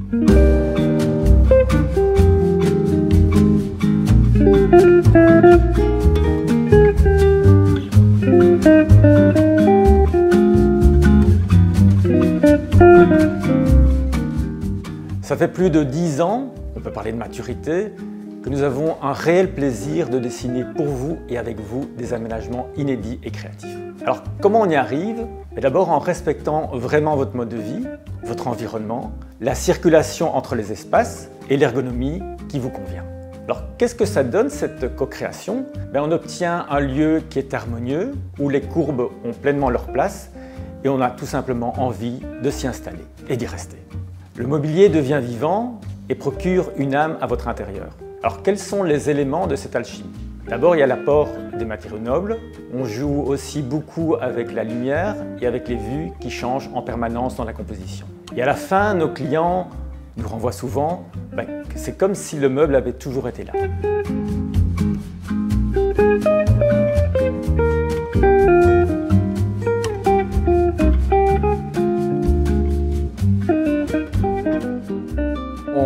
Ça fait plus de 10 ans, on peut parler de maturité, que nous avons un réel plaisir de dessiner pour vous et avec vous des aménagements inédits et créatifs. Alors comment on y arrive? D'abord en respectant vraiment votre mode de vie, votre environnement, la circulation entre les espaces et l'ergonomie qui vous convient. Alors qu'est-ce que ça donne cette co-création? On obtient un lieu qui est harmonieux, où les courbes ont pleinement leur place et on a tout simplement envie de s'y installer et d'y rester. Le mobilier devient vivant et procure une âme à votre intérieur. Alors quels sont les éléments de cette alchimie? D'abord, il y a l'apport des matériaux nobles. On joue aussi beaucoup avec la lumière et avec les vues qui changent en permanence dans la composition. Et à la fin, nos clients nous renvoient souvent que c'est comme si le meuble avait toujours été là.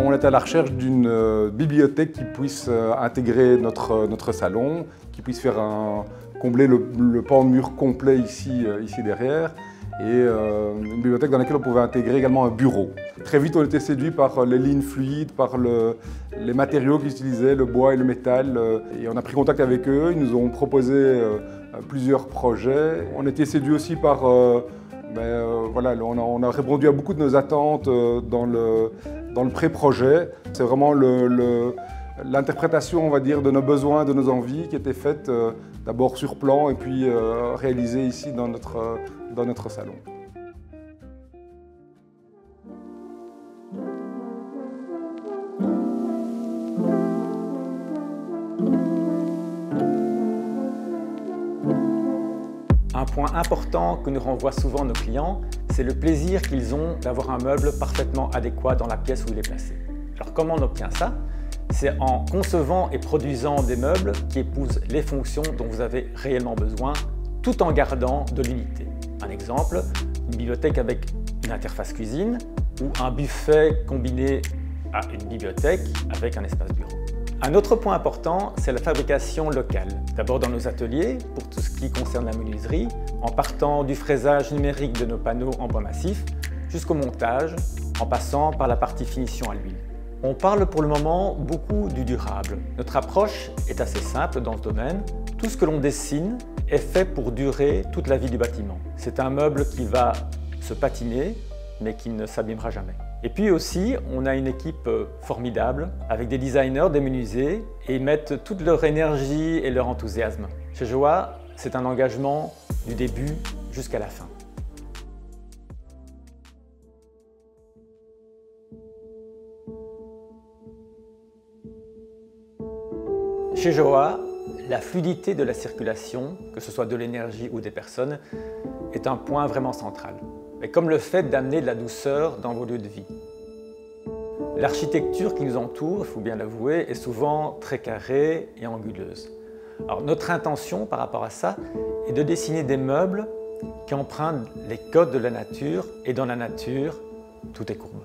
On est à la recherche d'une bibliothèque qui puisse intégrer notre salon, qui puisse combler le pan de mur complet ici derrière, et une bibliothèque dans laquelle on pouvait intégrer également un bureau. Très vite, on était séduit par les lignes fluides, par les matériaux qu'ils utilisaient, le bois et le métal, et on a pris contact avec eux. Ils nous ont proposé plusieurs projets. On était séduit aussi par voilà, on a répondu à beaucoup de nos attentes dans le pré-projet. C'est vraiment l'interprétation, on va dire, de nos besoins, de nos envies qui était faite d'abord sur plan et puis réalisée ici dans notre salon. Un point important que nous renvoient souvent nos clients, c'est le plaisir qu'ils ont d'avoir un meuble parfaitement adéquat dans la pièce où il est placé. Alors comment on obtient ça? C'est en concevant et produisant des meubles qui épousent les fonctions dont vous avez réellement besoin, tout en gardant de l'unité. Un exemple, une bibliothèque avec une interface cuisine ou un buffet combiné à une bibliothèque avec un espace bureau. Un autre point important, c'est la fabrication locale. D'abord dans nos ateliers, pour tout ce qui concerne la menuiserie, en partant du fraisage numérique de nos panneaux en bois massif, jusqu'au montage, en passant par la partie finition à l'huile. On parle pour le moment beaucoup du durable. Notre approche est assez simple dans ce domaine. Tout ce que l'on dessine est fait pour durer toute la vie du bâtiment. C'est un meuble qui va se patiner, mais qui ne s'abîmera jamais. Et puis aussi, on a une équipe formidable avec des designers, des menuisiers, et ils mettent toute leur énergie et leur enthousiasme. Chez Joa, c'est un engagement du début jusqu'à la fin. Chez Joa, la fluidité de la circulation, que ce soit de l'énergie ou des personnes, est un point vraiment central. Mais comme le fait d'amener de la douceur dans vos lieux de vie. L'architecture qui nous entoure, il faut bien l'avouer, est souvent très carrée et anguleuse. Alors notre intention par rapport à ça est de dessiner des meubles qui empruntent les codes de la nature, et dans la nature, tout est courbe.